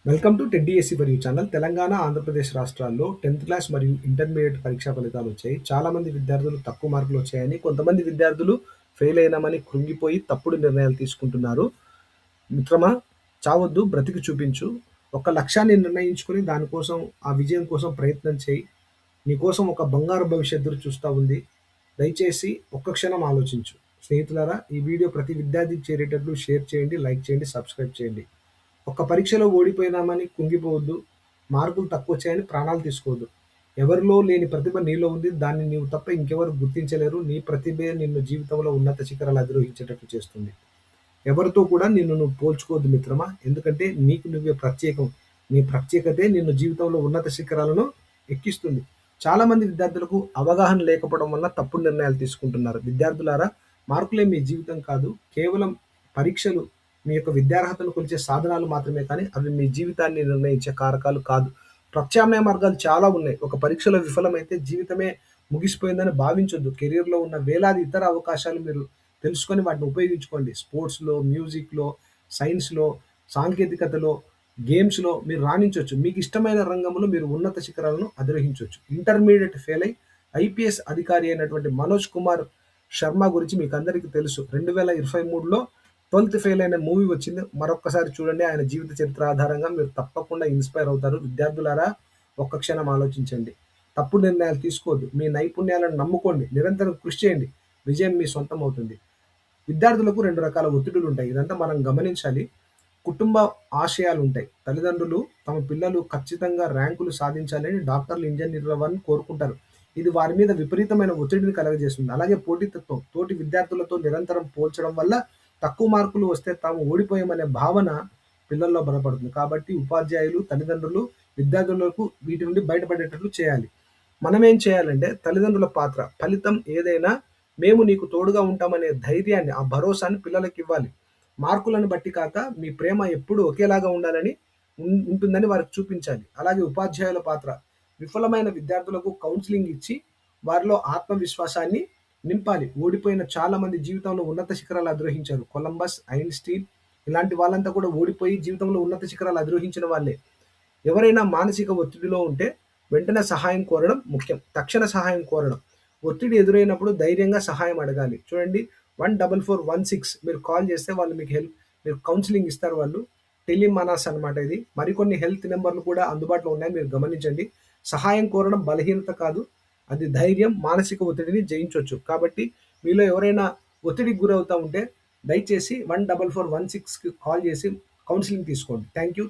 Welcome to టెడ్డీఎస్సీ for you channel. Telangana, Andhra Pradesh రాష్ట్రాల్లో 10th class మరియు intermediate పరీక్షా ఫలితాలు వచ్చాయి. చాలామంది విద్యార్థులు తక్కువ మార్కులు వచ్చాయని, కొంతమంది విద్యార్థులు ఫెయిల్ అయినామని కృంగిపోయి తప్పుడు నిర్ణయాలు తీసుకుంటున్నారు. మిత్రమా, చావొద్దు, బ్రతికి చూపించు. ఒక లక్ష్యాన్ని నిర్ణయించుకొని దానికోసం, ఆ విజయం కోసం ప్రయత్నం చేయి. నీకోసం ఒక బంగారు భవిష్యత్తు చూస్తా ఉంది. దయచేసి ఒక్క క్షణం ఆలోచించు. స్నేహితులారా, ఈ వీడియో ప్రతి విద్యార్థికి చేరేటట్లు షేర్ చేయండి, లైక్ చేయండి, సబ్స్క్రైబ్ చేయండి. ఒక్క పరీక్షలో ఓడిపోయినామని కుంగిపోవద్దు. మార్కులు తక్కువొచ్చాయని ప్రాణాలు తీసుకోవద్దు. ఎవరిలో లేని ప్రతిభ నీలో ఉంది. దాన్ని నీవు తప్ప ఇంకెవరు గుర్తించలేరు. నీ ప్రతిభే నిన్ను జీవితంలో ఉన్నత శిఖరాలు అధిరోహించేటట్లు చేస్తుంది. ఎవరితో కూడా నిన్ను నువ్వు పోల్చుకోవద్దు మిత్రమా. ఎందుకంటే నీకు నువ్వే ప్రత్యేకం. నీ ప్రత్యేకతే నిన్ను జీవితంలో ఉన్నత శిఖరాలను ఎక్కిస్తుంది. చాలామంది విద్యార్థులకు అవగాహన లేకపోవడం వల్ల తప్పుడు నిర్ణయాలు తీసుకుంటున్నారు. విద్యార్థులారా, మార్కులే మీ జీవితం కాదు. కేవలం పరీక్షలు మీ యొక్క విద్యార్హతను కొలిచే సాధనాలు మాత్రమే కానీ అవి మీ జీవితాన్ని నిర్ణయించే కారకాలు కాదు. ప్రత్యామ్నాయ మార్గాలు చాలా ఉన్నాయి. ఒక పరీక్షలో విఫలమైతే జీవితమే ముగిసిపోయిందని భావించొద్దు. కెరియర్‌లో ఉన్న వేలాది ఇతర అవకాశాలు మీరు తెలుసుకొని వాటిని ఉపయోగించుకోండి. స్పోర్ట్స్‌లో, మ్యూజిక్‌లో, సైన్స్‌లో, సాంకేతికతలో, గేమ్స్‌లో మీరు రాణించొచ్చు. మీకు ఇష్టమైన రంగంలో మీరు ఉన్నత శిఖరాలను అధిరోహించొచ్చు. ఇంటర్మీడియేట్ ఫెయిల్ అయి ఐపీఎస్ అధికారి అయినటువంటి మనోజ్ కుమార్ శర్మ గురించి మీకందరికీ తెలుసు. 2023లో 12th ఫెయిల్ అయిన మూవీ వచ్చింది. మరొక్కసారి చూడండి. ఆయన జీవిత చరిత్ర ఆధారంగా మీరు తప్పకుండా ఇన్‌స్పైర్ అవుతారు. విద్యార్థులారా, ఒక్క క్షణం ఆలోచించండి. తప్పుడు నిర్ణయాలు తీసుకోవద్దు. మీ నైపుణ్యాలను నమ్ముకోండి. నిరంతరం కృషి చేయండి. విజయం మీ సొంతం అవుతుంది. విద్యార్థులకు 2 రకాల ఒత్తిడులుంటాయి. ఇదంతా మనం గమనించాలి. కుటుంబ ఆశయాలుంటాయి. తల్లిదండ్రులు తమ పిల్లలు ఖచ్చితంగా ర్యాంకులు సాధించాలని, డాక్టర్లు, ఇంజినీర్లు అవ్వాలని కోరుకుంటారు. ఇది వారి మీద విపరీతమైన ఒత్తిడిని కలుగజేస్తుంది. అలాగే పోటీతత్వం. తోటి విద్యార్థులతో నిరంతరం పోల్చడం వల్ల తక్కువ మార్కులు వస్తే తాము ఓడిపోయామనే భావన పిల్లల్లో బలపడుతుంది. కాబట్టి ఉపాధ్యాయులు, తల్లిదండ్రులు విద్యార్థులకు వీటి నుండి బయటపడేటట్లు చేయాలి. మనమేం చేయాలంటే తల్లిదండ్రుల పాత్ర. ఫలితం ఏదైనా మేము నీకు తోడుగా ఉంటామనే ధైర్యాన్ని, ఆ భరోసాని పిల్లలకివ్వాలి. మార్కులను బట్టి కాక మీ ప్రేమ ఎప్పుడూ ఒకేలాగా ఉండాలని ఉంటుందని వారికి చూపించాలి. అలాగే ఉపాధ్యాయుల పాత్ర. విఫలమైన విద్యార్థులకు కౌన్సెలింగ్ ఇచ్చి వారిలో ఆత్మవిశ్వాసాన్ని నింపాలి. ఓడిపోయిన చాలామంది జీవితంలో ఉన్నత శిఖరాలు అధిరోహించారు. కొలంబస్, ఐన్‌స్టీన్ ఇలాంటి వాళ్ళంతా కూడా ఓడిపోయి జీవితంలో ఉన్నత శిఖరాలు అధిరోహించిన వాళ్ళే. ఎవరైనా మానసిక ఒత్తిడిలో ఉంటే వెంటనే సహాయం కోరడం ముఖ్యం. తక్షణ సహాయం కోరడం. ఒత్తిడి ఎదురైనప్పుడు ధైర్యంగా సహాయం అడగాలి. చూడండి, 14416 మీరు కాల్ చేస్తే వాళ్ళు మీకు కౌన్సెలింగ్ ఇస్తారు వాళ్ళు. టెలిమనాస్ అనమాట ఇది. మరికొన్ని హెల్త్ నంబర్‌లు కూడా అందుబాటులో ఉన్నాయి. మీరు గమనించండి. సహాయం కోరడం బలహీనత కాదు. అది ధైర్యం. మానసిక ఒత్తిడిని జయించొచ్చు. కాబట్టి మీలో ఎవరైనా ఒత్తిడికి గురవుతా ఉంటే దయచేసి 14416కి కాల్ చేసి కౌన్సెలింగ్ తీసుకోండి. Thank you.